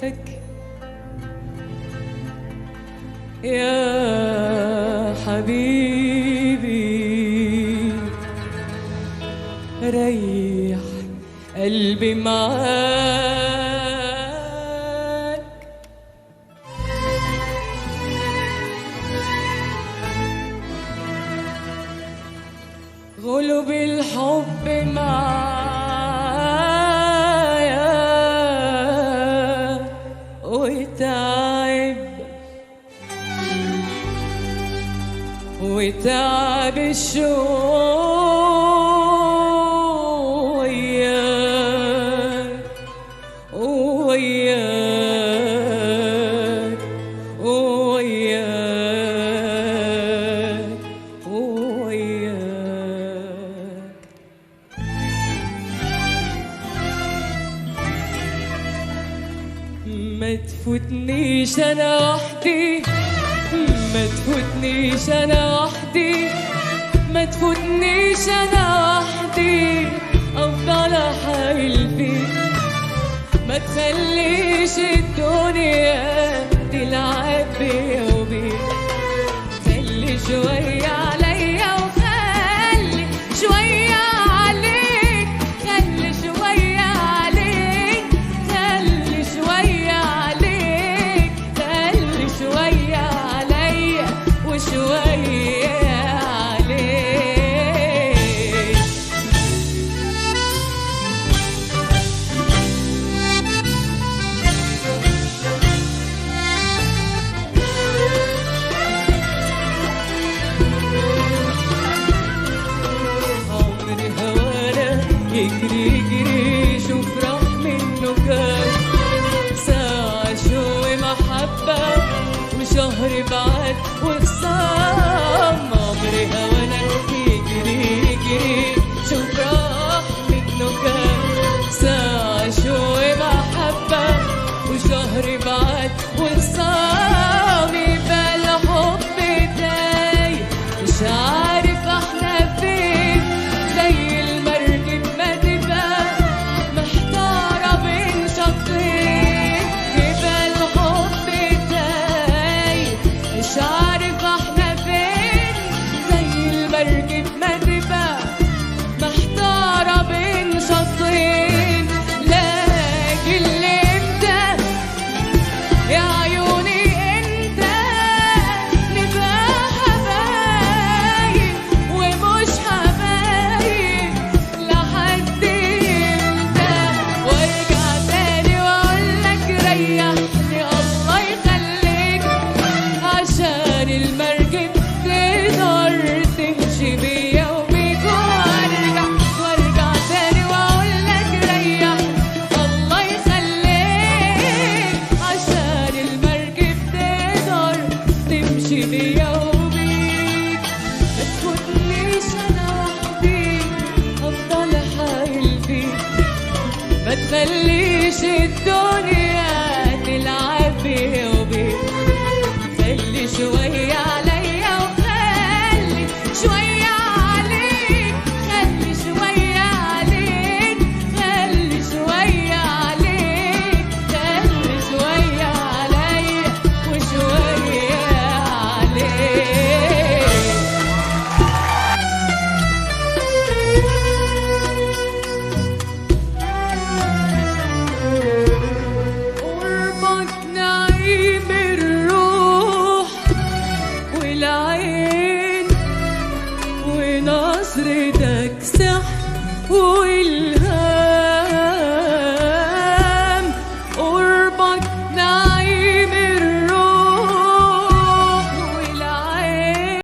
وقتك يا حبيبي، ريح قلبي معاك. غلب الحب معايا وتعب الشوق وياك وياك وياك وياك. ما تفوتنيش انا وحدي، ما تفوتنيش انا وحدي، ما تفوتنيش انا وحدي، افضل احايل فيك. ما تخليش الدنيا تلعب بيا وبيك. خلي شوية عليا وخلي شوية عليك، خلي شوية عليك، خلي شوية عليك، خلي شوية وشوية عليك. عمري هوانا يجري يجري، شوف راح منه كام ساعة شوق محبة وشهر بعد وخصام. عمري هوانا يجري يجري، شوف راح منه كام ساعة شوق محبة وشهر بعد وخصام. يبقى الحب تايه مش عارف احنا فين، زي المركب ما تبقى محتارة بين شطين. يبقى الحب تايه مش عارف احنا فين، زي المركب ما تبقى محتارة بين شطين. لكن امتى يا عيوني انت نبقى حبايب ومش حبايب لحد امتى؟ وارجع تاني واقولك ريحني الله يخليك، عشان المركب تقدر تمشي بيا وبيك. وارجع تاني واقولك ريحني الله يخليك، عشان المركب تقدر تمشي بيا وبيك. ما تفوتنيش انا وحدي، افضل احايل فيك. ما تخليش الدنيا تلعب بيا وبيك. خلي شوية عليا وخلي شوية عليك، خلي شوية عليك، خلي شوية عليك، خلي شوية عليا وشوية عليك. قربك نعيم الروح والعين، ونظرتك سحر والهوى.